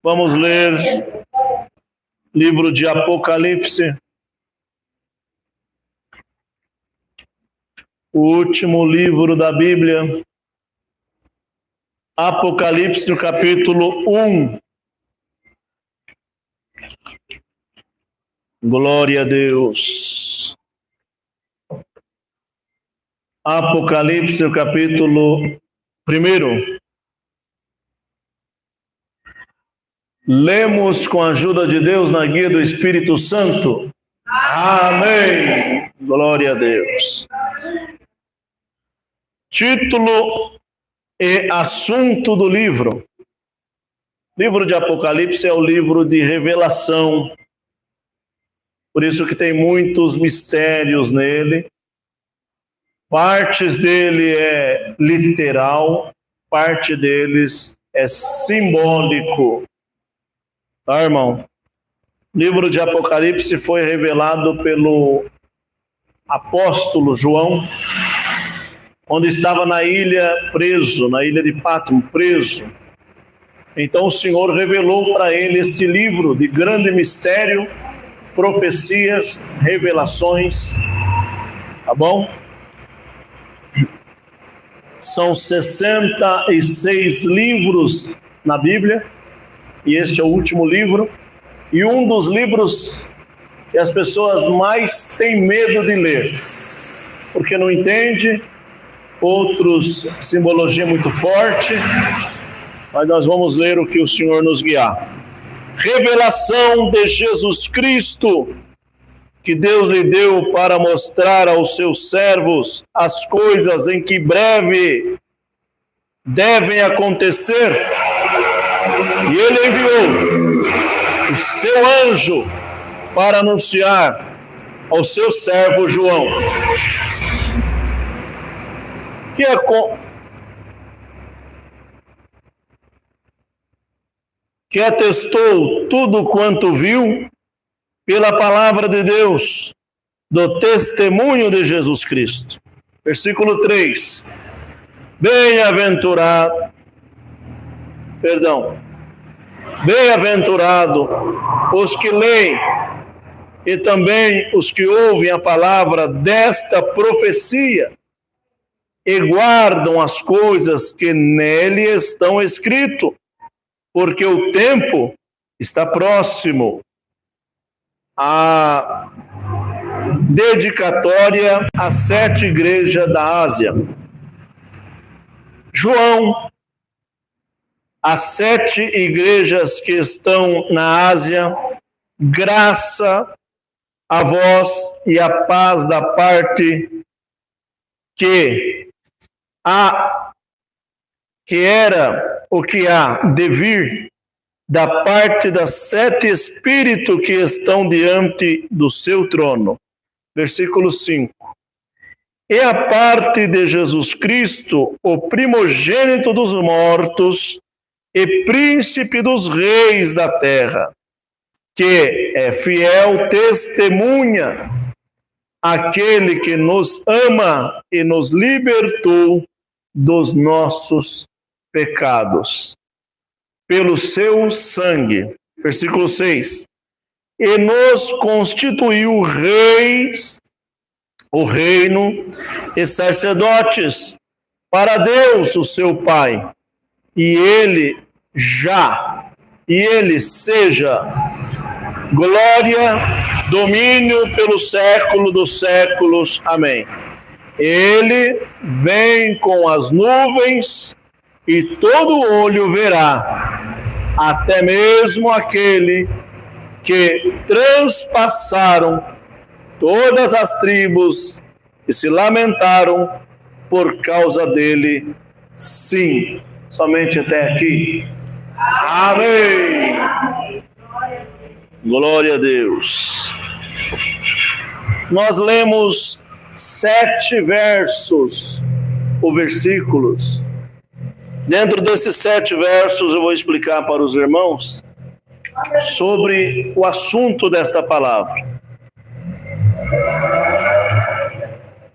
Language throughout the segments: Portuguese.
Vamos ler livro de Apocalipse, o último livro da Bíblia. Apocalipse, no capítulo 1. Glória a Deus. Apocalipse, no capítulo 1. Lemos com a ajuda de Deus na guia do Espírito Santo. Amém. Glória a Deus. Título e assunto do livro. O livro de Apocalipse é o livro de revelação. Por isso que tem muitos mistérios nele. Partes dele é literal, parte deles é simbólico. Tá, irmão? O livro de Apocalipse foi revelado pelo apóstolo João, onde estava na ilha preso, na ilha de Patmos, preso. Então o Senhor revelou para ele este livro de grande mistério, profecias, revelações. Tá bom? São 66 livros na Bíblia. E este é o último livro, e um dos livros que as pessoas mais têm medo de ler, porque não entende, outros, simbologia muito forte, mas nós vamos ler o que o Senhor nos guiar. Revelação de Jesus Cristo, que Deus lhe deu para mostrar aos seus servos as coisas em que breve devem acontecer. E ele enviou o seu anjo para anunciar ao seu servo João, que atestou tudo quanto viu pela palavra de Deus, do testemunho de Jesus Cristo. Versículo 3. Bem-aventurado os que leem e também os que ouvem a palavra desta profecia e guardam as coisas que nele estão escritas, porque o tempo está próximo. A dedicatória às 7 igrejas da Ásia. João, as 7 igrejas que estão na Ásia, graça a vós e a paz da parte que era o que há de vir, da parte das 7 espíritos que estão diante do seu trono. Versículo 5. E a parte de Jesus Cristo, o primogênito dos mortos, e príncipe dos reis da terra, que é fiel testemunha, aquele que nos ama e nos libertou dos nossos pecados, pelo seu sangue. Versículo 6. E nos constituiu reis, o reino e sacerdotes, para Deus, o seu Pai. E ele seja glória, domínio pelo século dos séculos. Amém. Ele vem com as nuvens e todo olho verá, até mesmo aquele que transpassaram todas as tribos e se lamentaram por causa dele. Sim. Somente até aqui. Amém. Glória a Deus. Nós lemos 7 versos, ou versículos. Dentro desses 7 versos eu vou explicar para os irmãos sobre o assunto desta palavra.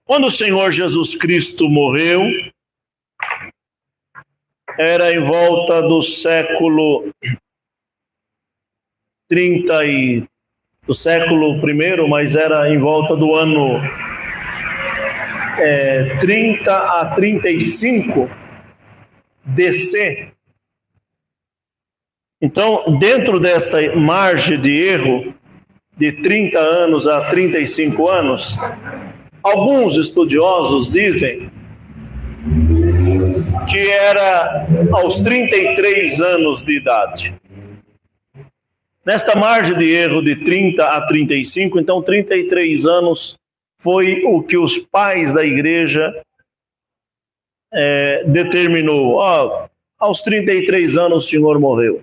Quando o Senhor Jesus Cristo morreu, era em volta do século do século I, mas era em volta do ano 30 a 35 DC. Então, dentro desta margem de erro de 30 anos a 35 anos, alguns estudiosos dizem que era aos 33 anos de idade. Nesta margem de erro de 30 a 35, então 33 anos foi o que os pais da igreja determinou. Aos 33 anos o Senhor morreu.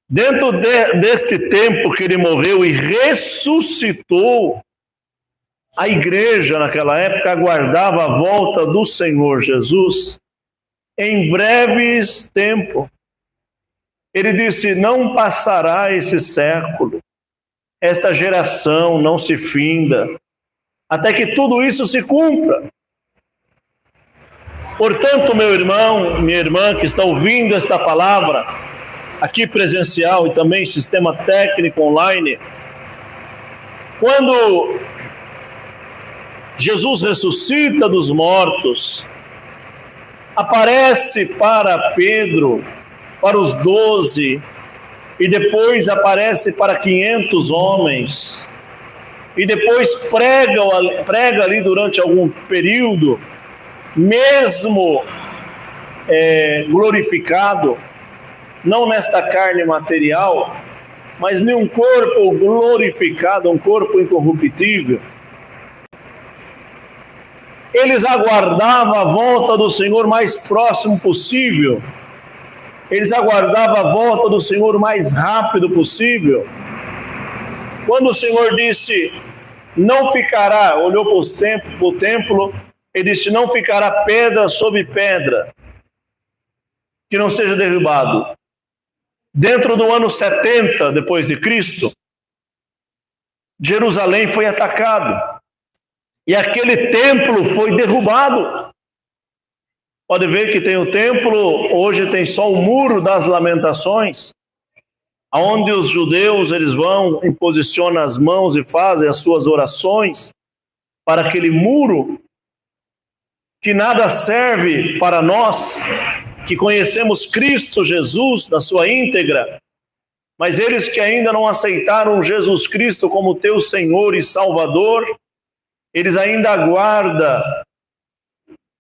Dentro deste tempo que ele morreu e ressuscitou, a igreja naquela época aguardava a volta do Senhor Jesus em breves tempo. Ele disse: não passará esse século, esta geração não se finda, até que tudo isso se cumpra. Portanto, meu irmão, minha irmã que está ouvindo esta palavra, aqui presencial e também sistema técnico online, quando Jesus ressuscita dos mortos, aparece para Pedro, para os 12, e depois aparece para 500 homens, e depois prega ali durante algum período, mesmo glorificado, não nesta carne material, mas em um corpo glorificado, um corpo incorruptível. Eles aguardavam a volta do Senhor mais próximo possível. Eles aguardavam a volta do Senhor o mais rápido possível. Quando o Senhor disse, não ficará, olhou para o templo, ele disse, não ficará pedra sobre pedra que não seja derrubado. Dentro do ano 70 depois de Cristo, Jerusalém foi atacado e aquele templo foi derrubado. Pode ver que tem o templo, hoje tem só o muro das lamentações, onde os judeus eles vão e posicionam as mãos e fazem as suas orações para aquele muro que nada serve para nós que conhecemos Cristo Jesus na sua íntegra, mas eles que ainda não aceitaram Jesus Cristo como teu Senhor e Salvador, eles ainda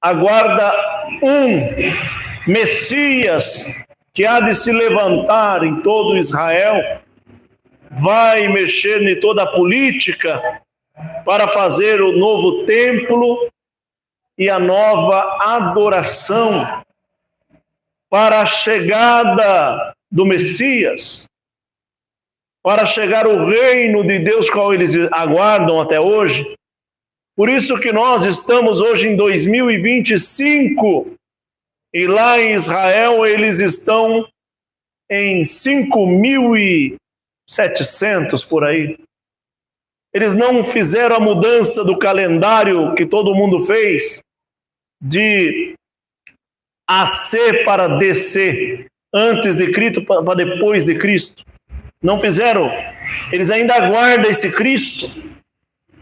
aguarda um Messias que há de se levantar em todo Israel, vai mexer em toda a política para fazer o novo templo e a nova adoração para a chegada do Messias, para chegar o reino de Deus qual eles aguardam até hoje. Por isso que nós estamos hoje em 2025 e lá em Israel eles estão em 5.700 por aí. Eles não fizeram a mudança do calendário que todo mundo fez de AC para DC, antes de Cristo para depois de Cristo. Não fizeram. Eles ainda aguardam esse Cristo,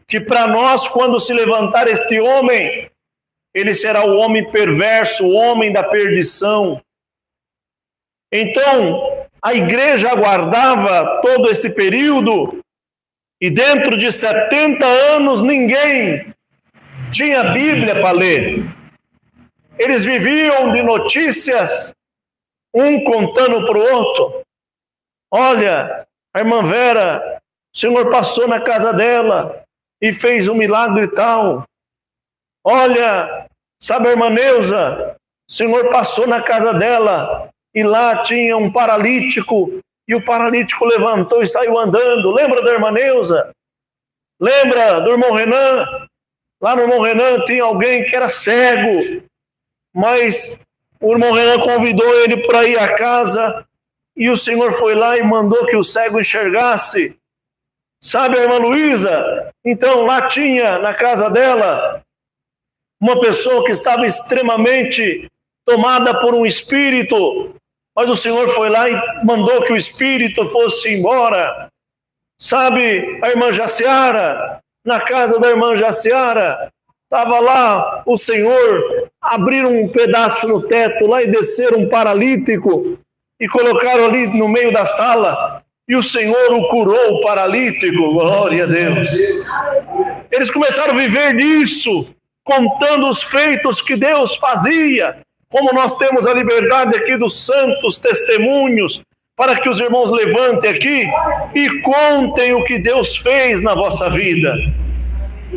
que para nós, quando se levantar este homem, ele será o homem perverso, o homem da perdição. Então, a igreja aguardava todo esse período, e dentro de 70 anos ninguém tinha Bíblia para ler. Eles viviam de notícias, um contando para o outro. Olha, a irmã Vera, o Senhor passou na casa dela e fez um milagre tal. Olha, sabe a irmã Neuza, o Senhor passou na casa dela e lá tinha um paralítico e o paralítico levantou e saiu andando. Lembra da irmã Neuza? Lembra do irmão Renan? Lá no irmão Renan tinha alguém que era cego, mas o irmão Renan convidou ele para ir à casa e o Senhor foi lá e mandou que o cego enxergasse. Sabe a irmã Luísa? Então lá tinha na casa dela uma pessoa que estava extremamente tomada por um espírito Mas o Senhor foi lá e mandou que o espírito fosse embora. Sabe, a irmã Jaciara, na casa da irmã Jaciara, estava lá o Senhor, abrir um pedaço no teto lá e descer um paralítico e colocaram ali no meio da sala e o Senhor o curou, o paralítico, glória a Deus. Eles começaram a viver disso, contando os feitos que Deus fazia, como nós temos a liberdade aqui dos santos testemunhos, para que os irmãos levantem aqui e contem o que Deus fez na vossa vida.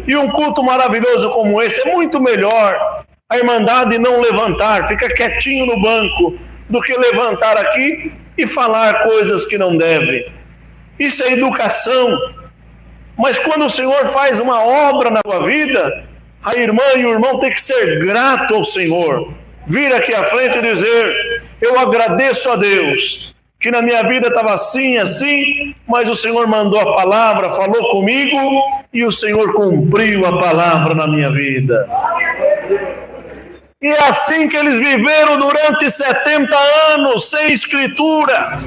E um culto maravilhoso como esse é muito melhor a irmandade não levantar, fica quietinho no banco, do que levantar aqui e falar coisas que não deve. Isso é educação. Mas quando o Senhor faz uma obra na tua vida, a irmã e o irmão tem que ser grato ao Senhor. Vir aqui à frente e dizer: eu agradeço a Deus, que na minha vida estava assim, assim, mas o Senhor mandou a palavra, falou comigo, e o Senhor cumpriu a palavra na minha vida. E é assim que eles viveram durante 70 anos, sem escritura.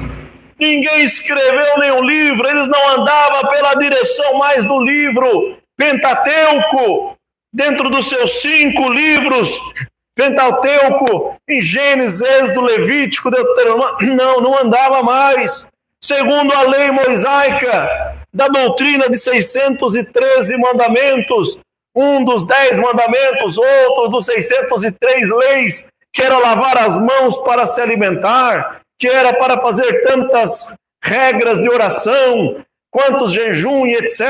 Ninguém escreveu nenhum livro, eles não andavam pela direção mais do livro Pentateuco, dentro dos seus 5 livros, Pentateuco, em Gênesis, Êxodo, Levítico, Deuteronômio, não andava mais. Segundo a lei mosaica, da doutrina de 613 mandamentos, um dos 10 mandamentos, outro dos 603 leis, que era lavar as mãos para se alimentar, que era para fazer tantas regras de oração, quantos jejum e etc.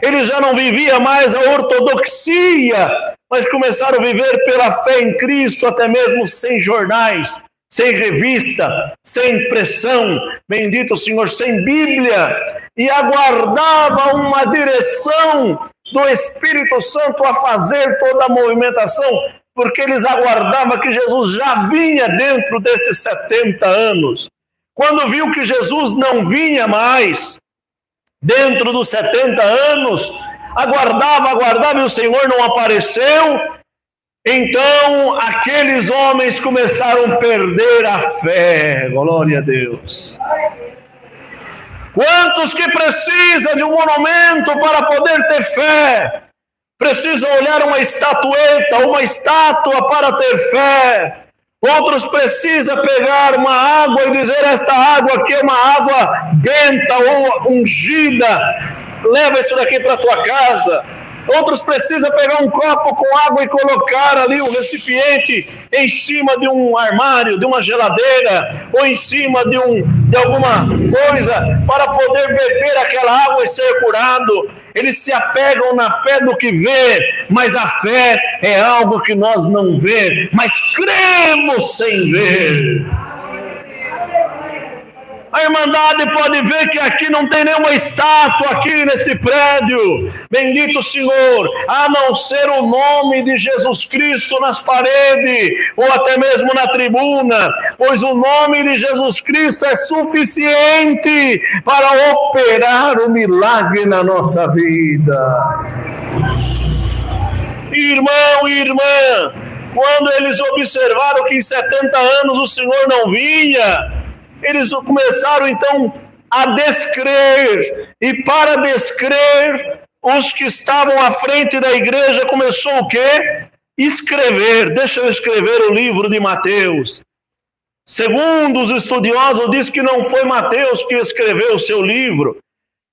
Ele já não vivia mais a ortodoxia, mas começaram a viver pela fé em Cristo, até mesmo sem jornais, sem revista, sem impressão, bendito o Senhor, sem Bíblia, e aguardava uma direção do Espírito Santo a fazer toda a movimentação, porque eles aguardavam que Jesus já vinha dentro desses 70 anos. Quando viu que Jesus não vinha mais dentro dos 70 anos, aguardava e o Senhor não apareceu. Então aqueles homens começaram a perder a fé. Glória a Deus. Quantos que precisam de um monumento para poder ter fé? Precisam olhar uma estatueta, uma estátua para ter fé. Outros precisam pegar uma água e dizer: esta água aqui é uma água benta ou ungida, leva isso daqui para a tua casa. Outros precisam pegar um copo com água e colocar ali um recipiente em cima de um armário, de uma geladeira, ou em cima de alguma coisa, para poder beber aquela água e ser curado. Eles se apegam na fé do que vê, mas a fé é algo que nós não vê, mas cremos sem ver. A Irmandade pode ver que aqui não tem nenhuma estátua aqui neste prédio, bendito Senhor, a não ser o nome de Jesus Cristo nas paredes, ou até mesmo na tribuna, pois o nome de Jesus Cristo é suficiente para operar o milagre na nossa vida. Irmão e irmã, quando eles observaram que em 70 anos o Senhor não vinha, eles começaram então a descrer, e para descrer, os que estavam à frente da igreja começou o quê? Escrever. Deixa eu escrever o livro de Mateus. Segundo os estudiosos, diz que não foi Mateus que escreveu o seu livro.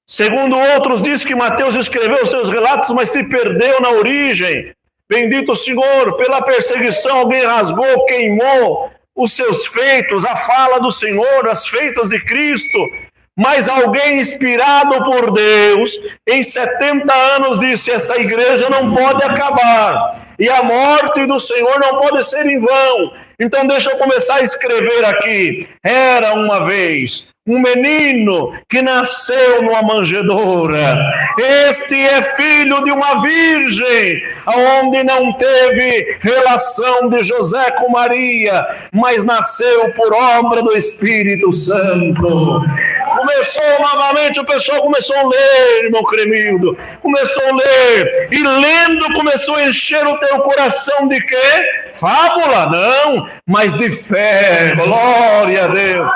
Segundo outros, diz que Mateus escreveu os seus relatos, mas se perdeu na origem. Bendito o Senhor, pela perseguição alguém rasgou, queimou os seus feitos, a fala do Senhor, os feitos de Cristo. Mas alguém inspirado por Deus, em 70 anos disse: essa igreja não pode acabar, e a morte do Senhor não pode ser em vão. Então deixa eu começar a escrever aqui. Era uma vez um menino que nasceu numa manjedoura. Este é filho de uma virgem, onde não teve relação de José com Maria, mas nasceu por obra do Espírito Santo. Começou novamente, o pessoal começou a ler, irmão Cremildo. Começou a ler. E lendo começou a encher o teu coração de quê? Fábula? Não, mas de fé. Glória a Deus.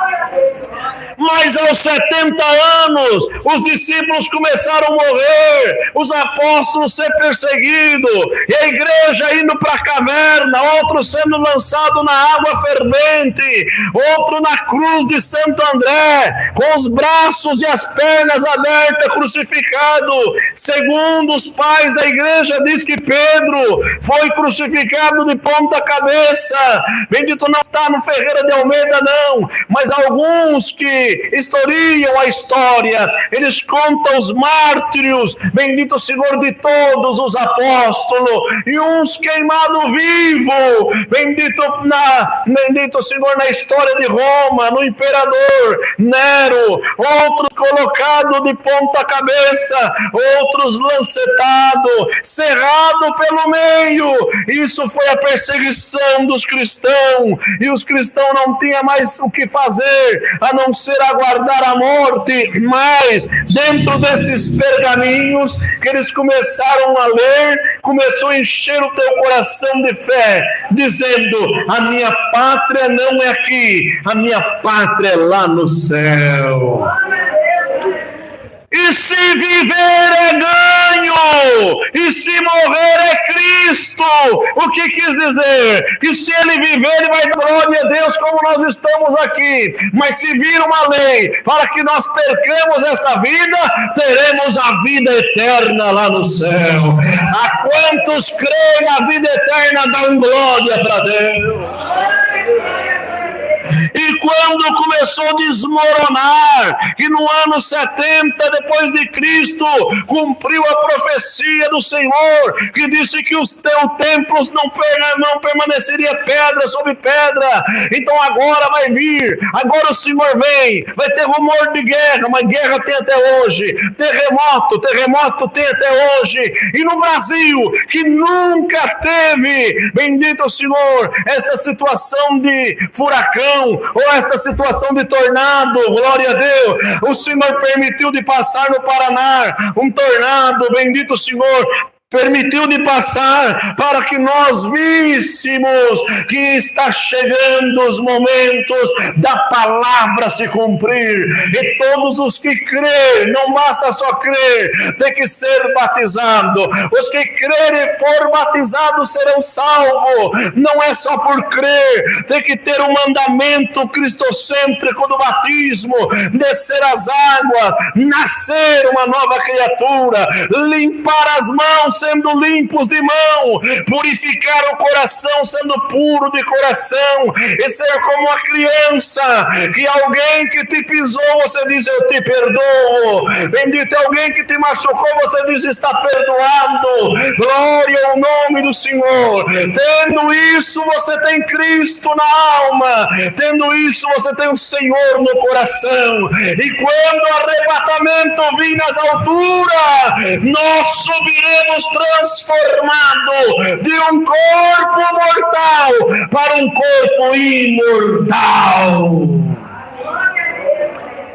Mas aos 70 anos, os discípulos começaram a morrer, os apóstolos ser perseguidos, e a igreja indo para a caverna, outro sendo lançado na água fervente, outro na cruz de Santo André, com os braços e as pernas abertas, crucificado. Segundo os pais da igreja, diz que Pedro foi crucificado de ponta cabeça. Bendito, não está no Ferreira de Almeida, não, mas alguns que historiam a história, eles contam os mártires, bendito Senhor, de todos os apóstolos, e uns queimados vivos, bendito Senhor, na história de Roma, no imperador Nero, outros colocados de ponta cabeça, outros lancetados, cerrados pelo meio. Isso foi a perseguição dos cristãos, e os cristãos não tinham mais o que fazer, a não ser aguardar a morte. Mas dentro destes pergaminhos que eles começaram a ler, começou a encher o teu coração de fé, dizendo: a minha pátria não é aqui, a minha pátria é lá no céu. E se viver é ganho, e se morrer é Cristo. O que quis dizer? Que se ele viver, ele vai dar glória a Deus, como nós estamos aqui. Mas se vir uma lei para que nós percamos esta vida, teremos a vida eterna lá no céu. A quantos creem na vida eterna, dão glória para Deus. E quando começou a desmoronar, que no ano 70 depois de Cristo cumpriu a profecia do Senhor, que disse que os teus templos não permaneceria pedra sobre pedra. Então agora vai vir, agora o Senhor vem, vai ter rumor de guerra, mas guerra tem até hoje, terremoto tem até hoje. E no Brasil, que nunca teve, bendito o Senhor, essa situação de furacão, ou esta situação de tornado, glória a Deus, o Senhor permitiu de passar no Paraná um tornado, bendito o Senhor, permitiu de passar para que nós víssemos que está chegando os momentos da palavra se cumprir, e todos os que crêem, não basta só crer, tem que ser batizado. Os que crerem e for batizados serão salvos. Não é só por crer, tem que ter um mandamento cristocêntrico do batismo, descer as águas, nascer uma nova criatura, limpar as mãos sendo limpos de mão, purificar o coração sendo puro de coração, e ser como a criança, que alguém que te pisou, você diz: eu te perdoo. Bendito é alguém que te machucou, você diz: está perdoado. Glória ao nome do Senhor. Tendo isso, você tem Cristo na alma, tendo isso, você tem o Senhor no coração, e quando o arrebatamento vir nas alturas, nós subiremos transformado de um corpo mortal para um corpo imortal.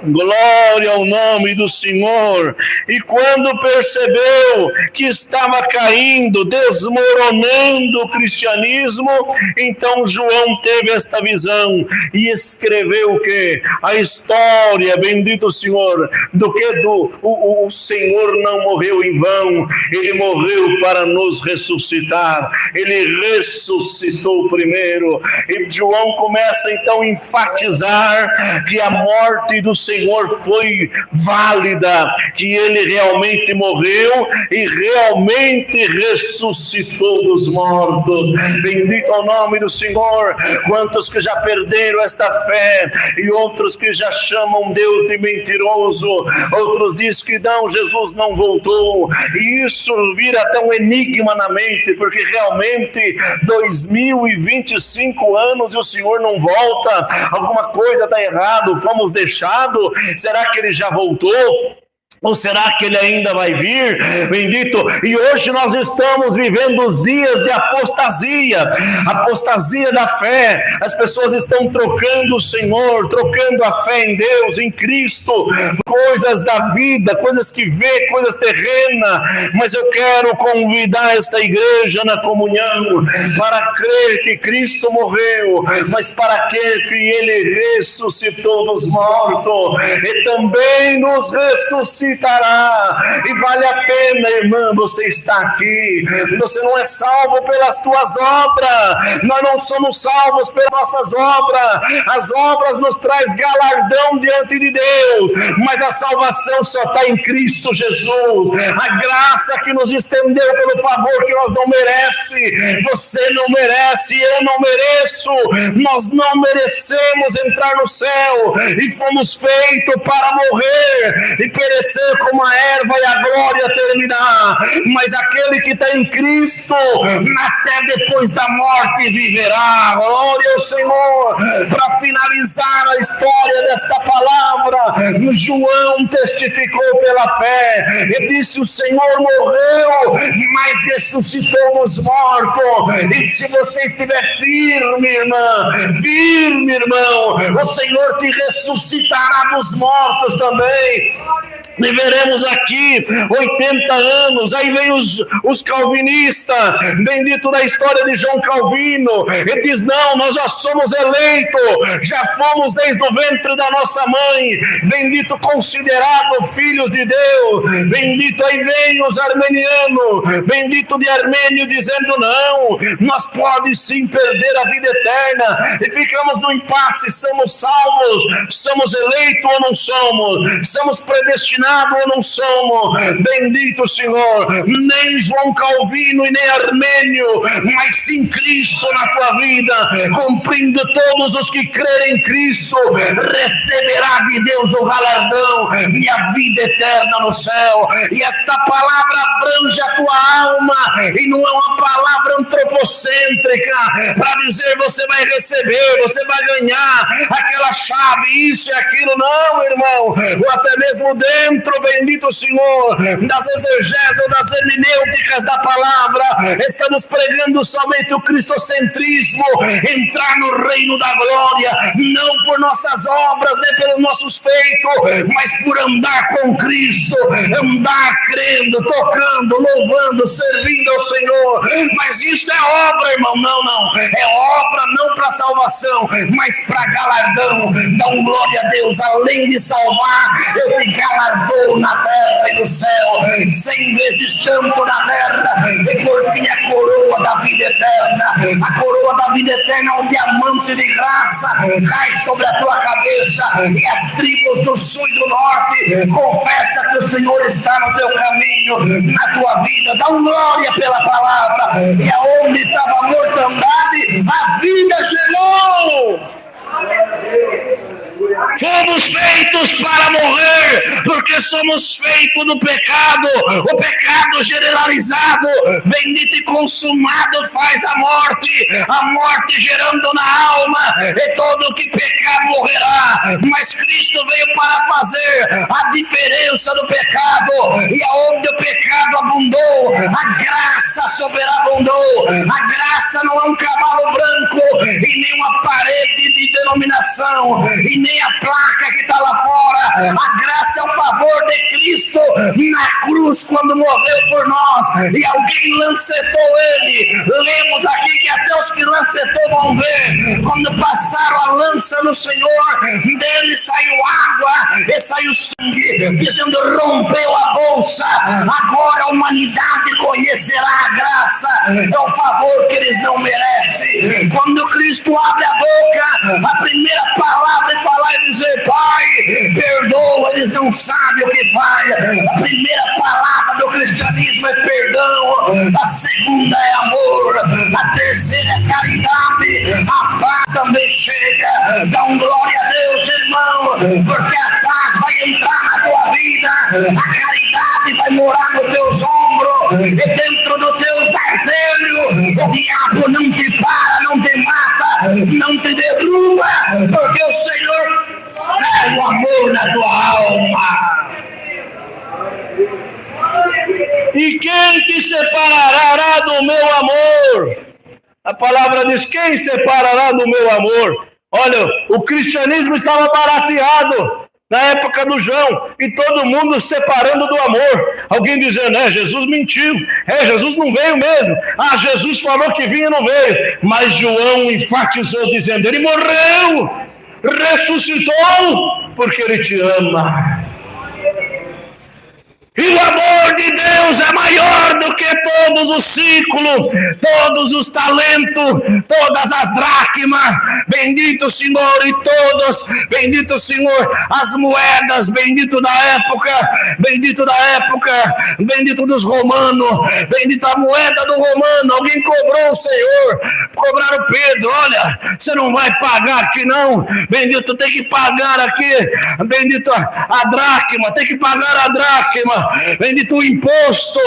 Glória ao nome do Senhor. E quando percebeu que estava caindo, desmoronando o cristianismo, então João teve esta visão e escreveu o quê? A história, bendito o Senhor, do que o Senhor não morreu em vão, ele morreu para nos ressuscitar, ele ressuscitou primeiro. E João começa então a enfatizar que a morte do Senhor foi válida, que ele realmente morreu e realmente ressuscitou dos mortos. Bendito é o nome do Senhor. Quantos que já perderam esta fé, e outros que já chamam Deus de mentiroso, outros dizem que não, Jesus não voltou, e isso vira até um enigma na mente, porque realmente 2025 anos e o Senhor não volta. Alguma coisa está errado, fomos deixados. Será que ele já voltou? Ou será que ele ainda vai vir? Bendito. E hoje nós estamos vivendo os dias de apostasia da fé. As pessoas estão trocando o Senhor, trocando a fé em Deus, em Cristo, coisas da vida, coisas que vê, coisas terrenas. Mas eu quero convidar esta igreja na comunhão para crer que Cristo morreu, mas para crer que ele ressuscitou dos mortos e também nos ressuscitará. E vale a pena, irmã, você está aqui. Você não é salvo pelas tuas obras. Nós não somos salvos pelas nossas obras. As obras nos traz galardão diante de Deus, mas a salvação só está em Cristo Jesus. A graça que nos estendeu pelo favor que nós não merece. Você não merece, eu não mereço. Nós não merecemos entrar no céu e fomos feitos para morrer e perecer como a erva e a glória terminar, mas aquele que está em Cristo até depois da morte viverá. Glória ao Senhor. Para finalizar a história desta palavra, João testificou pela fé e disse: o Senhor morreu, mas ressuscitou dos mortos. E se você estiver firme, irmã, firme, irmão, o Senhor te ressuscitará dos mortos também. E veremos aqui 80 anos, aí vem os calvinistas, bendito da história de João Calvino, ele diz: não, nós já somos eleitos, já fomos desde o ventre da nossa mãe, bendito, considerado filhos de Deus, bendito. Aí vem os armenianos, bendito de Armênio, dizendo: não, nós podemos sim perder a vida eterna, e ficamos no impasse: somos salvos, somos eleitos ou não somos, somos predestinados ou não somos. Bendito Senhor. Nem João Calvino e nem Armênio, mas sim Cristo na tua vida, cumprindo todos os que crerem em Cristo, receberá de Deus o galardão e a vida eterna no céu. E esta palavra abrange a tua alma, e não é uma palavra antropocêntrica para dizer você vai receber, você vai ganhar aquela chave, isso e aquilo. Não, irmão, ou até mesmo dentro, bendito Senhor, das exegeses ou das hermenêuticas da palavra, estamos pregando somente o cristocentrismo, entrar no reino da glória, não por nossas obras, nem pelos nossos feitos, mas por andar com Cristo, andar crendo, tocando, louvando, servindo ao Senhor. Mas isso é obra, irmão, não, é obra não para salvação, mas para galardão. Dá glória a Deus, além de salvar, eu te galardão na terra e no céu, 100 vezes tanto na terra, e por fim a coroa da vida eterna. A coroa da vida eterna é um diamante de graça, cai sobre a tua cabeça, e as tribos do sul e do norte confessa que o Senhor está no teu caminho, na tua vida. Dá glória pela palavra. E aonde estava a mortandade, a vida chegou. Fomos feitos para morrer, porque somos feitos do pecado. O pecado generalizado, bendito e consumado, faz a morte gerando na alma, e todo que pecar morrerá. Mas Cristo veio para fazer a diferença do pecado, e aonde o pecado abundou, a graça sobreabundou. A graça não é um cavalo branco, e nem uma parede de denominação, e nem a placa que está lá fora. A graça é o favor de Cristo na cruz, quando morreu por nós, e alguém lancetou ele. Lemos aqui que até os que lancetou vão ver, quando passaram a lança no Senhor, dele saiu água e saiu sangue, dizendo: rompeu a bolsa. Agora a humanidade conhecerá a graça, é o favor que eles não merecem. Quando Cristo abre a boca, a primeira palavra é falar e dizer: Pai, perdoa, eles não sabem o que faz. A primeira palavra do cristianismo é perdão, a segunda é amor, a terceira é caridade, a paz também chega. Dá glória a Deus, irmão, porque a paz vai entrar na tua vida, a caridade vai morar nos teus ombros, e dentro dos teus artérios o diabo não te para, não te mata, não te derruba, porque o Senhor é o amor na tua alma. E quem te separará do meu amor? A palavra diz, quem separará do meu amor? Olha, o cristianismo estava barateado na época do João, e todo mundo separando do amor. Alguém dizendo, Jesus mentiu, Jesus não veio mesmo. Jesus falou que vinha e não veio. Mas João enfatizou dizendo, ele morreu, ressuscitou, porque ele te ama. E o amor de Deus é maior do que todos os ciclos, todos os talentos, todas as dracmas. Bendito Senhor, e todos, bendito Senhor, as moedas, bendito da época, bendito dos romanos, bendita a moeda do romano. Alguém cobrou o Senhor, cobraram Pedro, olha, você não vai pagar aqui não, bendito, tem que pagar aqui, bendito a dracma, tem que pagar a dracma. Bendito o imposto.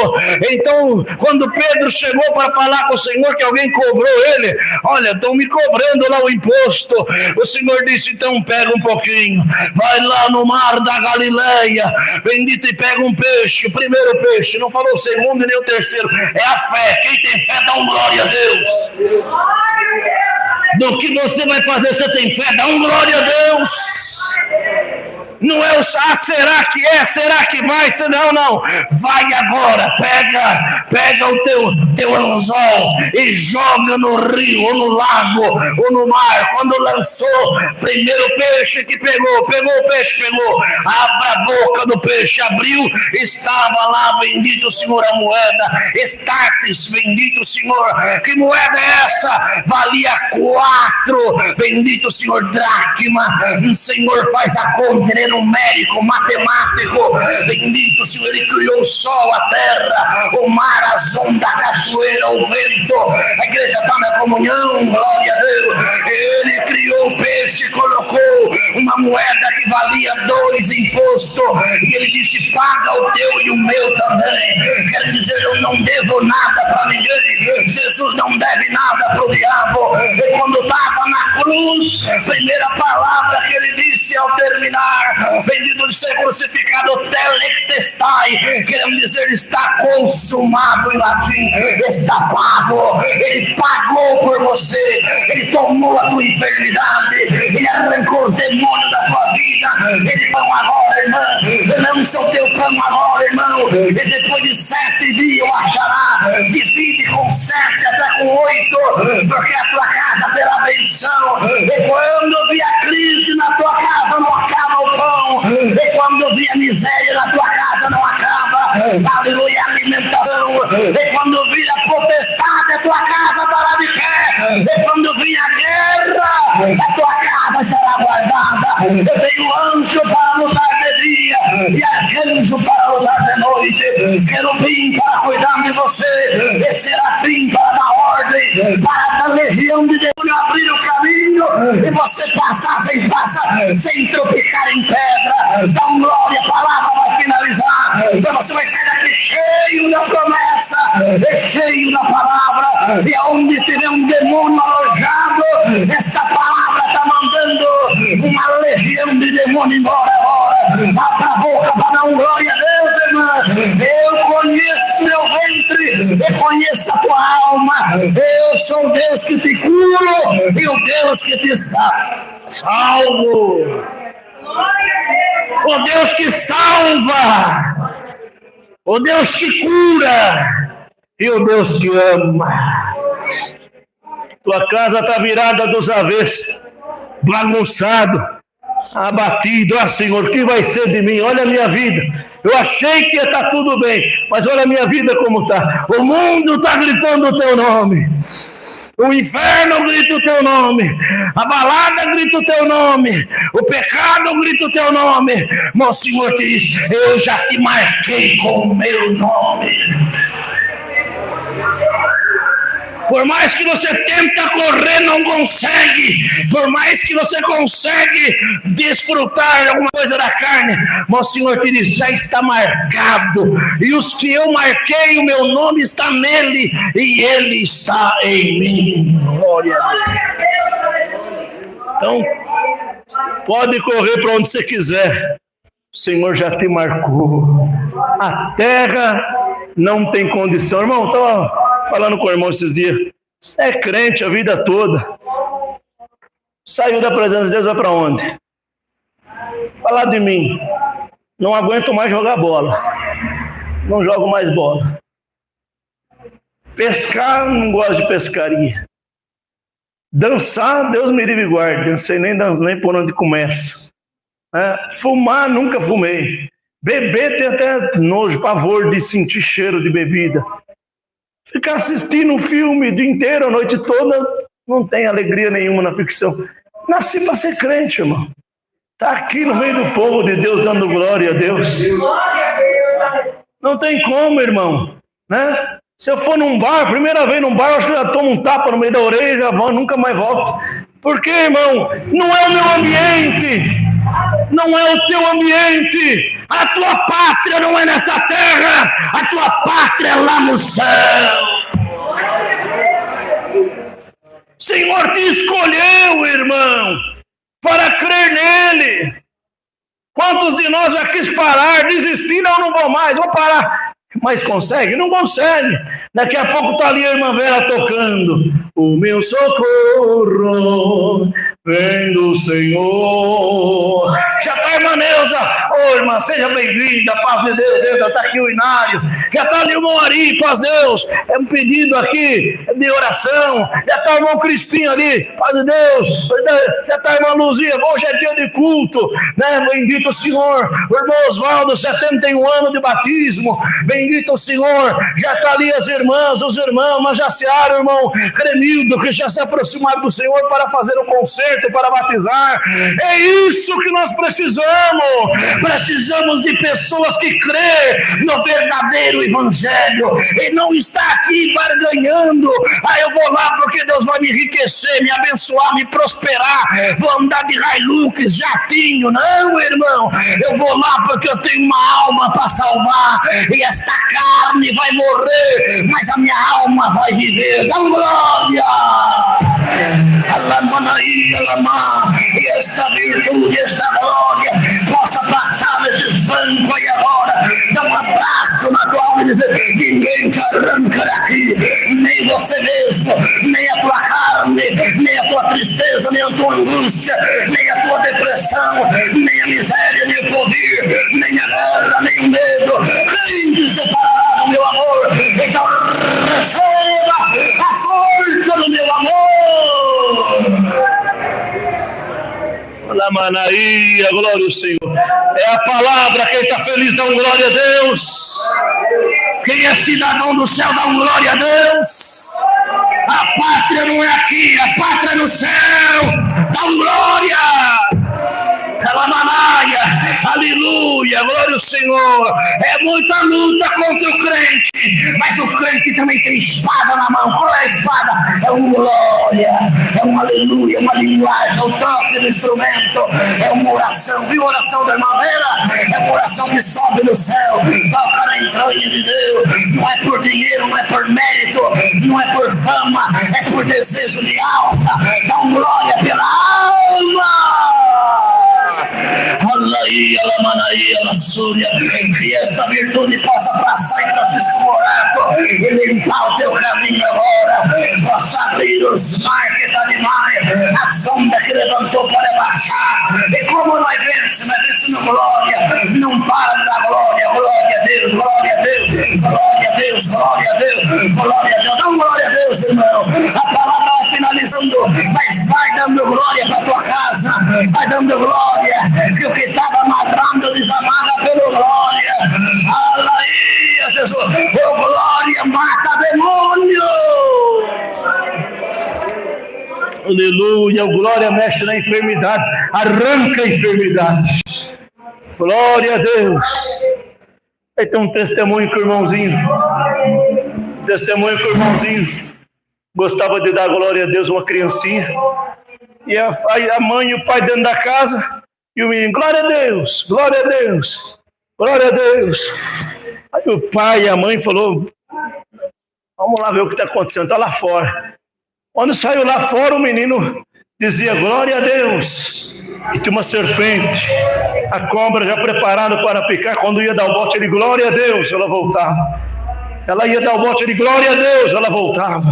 Então, quando Pedro chegou para falar com o Senhor que alguém cobrou ele, olha, estão me cobrando lá o imposto. O Senhor disse, então pega um pouquinho, vai lá no mar da Galileia, bendito, e pega um peixe, o primeiro peixe, não falou o segundo e nem o terceiro, é a fé. Quem tem fé dá glória a Deus. Do que você vai fazer, você tem fé, dá glória a Deus. Não é o será que é, será que vai, não, vai agora, pega o teu anzol e joga no rio, ou no lago, ou no mar. Quando lançou, primeiro peixe que pegou o peixe, abra a boca do peixe, abriu, estava lá, bendito Senhor, a moeda, Estátis, bendito Senhor. Que moeda é essa? Valia 4, bendito Senhor, dracma. O Senhor faz a conta, ele numérico, matemático, bendito Senhor, ele criou o sol, a terra, o mar, as ondas, a cachoeira, o vento. A igreja está na comunhão, glória a Deus. Ele criou o peixe, colocou uma moeda que valia 2 impostos, e ele disse, paga o teu e o meu também. Quer dizer, eu não devo nada para ninguém, Jesus não deve nada para o diabo. E quando estava na cruz, a primeira palavra que ele disse ao terminar, bendito de ser crucificado, teletestai, queremos dizer, está consumado em latim, está pago. Ele pagou por você, ele tomou a tua enfermidade, ele arrancou os demônios da tua vida. Ele pão agora, irmã, não sou teu pão agora, irmão, e depois de 7 dias o achará. Divide com 7 até com 8, porque a tua casa terá benção. E quando vier a crise na tua casa, não acaba o pão. E quando vier a miséria na tua casa, não acaba, aleluia, alimentação. E quando vir a potestade, a tua casa estará de pé. E quando vir a guerra, a tua casa será guardada. Eu tenho anjo para lutar de dia e arcanjo para lutar de noite, querubim para cuidar de você, e serafim para dar ordem, para a legião de Deus abrir o caminho e você passar sem tropicar em pedra. Dá glória, a palavra vai finalizar, então você vai sair daqui cheio da promessa, cheio da palavra. E aonde tiver um demônio alojado, esta palavra está mandando uma legião de demônio embora agora. Abra a boca para dar glória a Deus, irmã. Eu conheço meu ventre, eu conheço a tua alma. Eu sou o Deus que te curo e o Deus que te salvo. O Deus que salva, o Deus que cura e o Deus que ama. Tua casa está virada dos avessos, bagunçado, abatido. Senhor, o que vai ser de mim? Olha a minha vida. Eu achei que ia estar tudo bem, mas olha a minha vida como está. O mundo está gritando o teu nome, o inferno grita o teu nome, a balada grita o teu nome, o pecado grita o teu nome. Mas o Senhor te diz, eu já te marquei com o meu nome. Por mais que você tenta correr, não consegue. Por mais que você consegue desfrutar de alguma coisa da carne, mas o Senhor te diz, já está marcado. E os que eu marquei, o meu nome está nele, e ele está em mim. Glória a Deus. Então, pode correr para onde você quiser. O Senhor já te marcou. A terra não tem condição. Irmão, estava falando com o irmão esses dias. Você é crente a vida toda. Saiu da presença de Deus, vai para onde? Falar de mim. Não aguento mais jogar bola. Não jogo mais bola. Pescar, não gosto de pescaria. Dançar, Deus me livre e guarde. Não sei nem por onde começa. Fumar, nunca fumei. Beber, tem até nojo, pavor de sentir cheiro de bebida. Ficar assistindo um filme o dia inteiro, a noite toda, não tem alegria nenhuma na ficção. Nasci para ser crente, irmão. Está aqui no meio do povo de Deus, dando glória a Deus. Não tem como, irmão. Né? Se eu for num bar, primeira vez num bar, eu acho que já tomo um tapa no meio da orelha e já vou, nunca mais volto. Por quê, irmão? Não é o meu ambiente. Não é o teu ambiente. A tua pátria não é nessa terra. A tua pátria é lá no céu. O Senhor te escolheu, irmão, para crer nele. Quantos de nós já quis parar, desistir, não vou mais, vou parar. Mas consegue? Não consegue. Daqui a pouco está ali a irmã Vera tocando. O meu socorro vem do Senhor. Já está a irmã Neuza. Ô irmã, seja bem-vinda, paz de Deus. Está aqui o Inário. Já está ali o irmão Ari, paz de Deus. É um pedido aqui de oração. Já está o irmão Crispim ali, paz de Deus. Já está a irmã Luzia. Hoje é dia de culto, né? Bendito o Senhor. O irmão Osvaldo, 71 anos de batismo. Bendito o Senhor. Já está ali as irmãs, os irmãos, mas já se aram, irmão Cremildo, que já se aproximaram do Senhor para fazer o concerto, para batizar. É isso que nós precisamos. Precisamos de pessoas que crêem no verdadeiro evangelho e não está aqui barganhando. Eu vou lá porque Deus vai me enriquecer, me abençoar, me prosperar. Vou andar de Hilux, jatinho. Não, irmão. Eu vou lá porque eu tenho uma alma para salvar e esta carne vai morrer, mas a minha alma vai viver. Dá glória! E essa virtude, essa glória possa passar nesses bancos aí agora. Dá um abraço na tua alma e dizer: ninguém te arranca daqui, nem você mesmo, nem a tua carne, nem a tua tristeza, nem a tua angústia, nem a tua depressão, nem a miséria, nem o poder, nem a guerra, nem o medo. Quem te separará do meu amor? Então receba a força do meu amor. Lamanaia, glória ao Senhor. É a palavra. Quem está feliz dá glória a Deus. Quem é cidadão do céu dá glória a Deus. A pátria não é aqui, a pátria é no céu. Dá glória. Lamanaia, aleluia, glória ao Senhor. É muita luta contra o crente, mas o crente também tem espada na mão. Qual é a espada? É uma glória, é um aleluia, uma linguagem, é o toque do instrumento, é uma oração. Viu a oração da irmã Vera? É uma oração que sobe no céu, toca na entranha de Deus. Não é por dinheiro, não é por mérito, não é por fama, é por desejo de alma. Dá glória pela alma. Que esta virtude possa passar em Francisco Morato e limpar o teu caminho agora. Possa abrir os mares que está demais, a sombra que levantou pode baixar. E como nós vence no glória, não para de dar glória. Glória a Deus, glória a Deus, glória a Deus, glória a Deus, glória a Deus. Dá glória a Deus, irmão. A palavra vai finalizando, mas vai dando glória para tua casa, vai dando glória. Que o que estava amarrando desamarra pelo glória. Aleluia, Jesus. O glória mata demônio. Aleluia. O glória mexe na enfermidade, arranca a enfermidade. Glória a Deus. Aí tem um testemunho com o irmãozinho. Gostava de dar glória a Deus, uma criancinha. E a mãe e o pai dentro da casa. E o menino, glória a Deus, glória a Deus, glória a Deus. Aí o pai e a mãe falou: vamos lá ver o que está acontecendo, está lá fora. Quando saiu lá fora, o menino dizia glória a Deus. E tinha uma serpente, a cobra já preparada para picar. Quando ia dar o bote, ele glória a Deus. Ela voltava. Ela ia dar o bote de glória a Deus, ela voltava.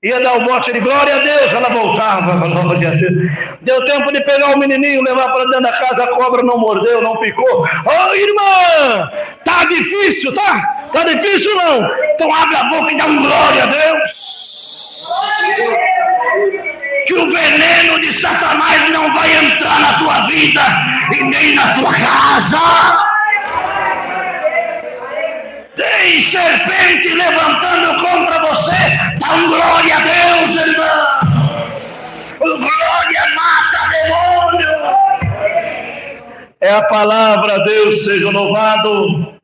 Ia dar o bote de glória a Deus, ela voltava. Glória a Deus. Deu tempo de pegar o menininho, levar para dentro da casa, a cobra não mordeu, não picou. Ô irmã, tá difícil, tá? Tá difícil não? Então abre a boca e dá um glória a Deus. Que o veneno de Satanás não vai entrar na tua vida e nem na tua casa. Tem serpente levantando contra você, dá um glória a Deus, irmão. O glória mata demônio. É a palavra, Deus seja louvado.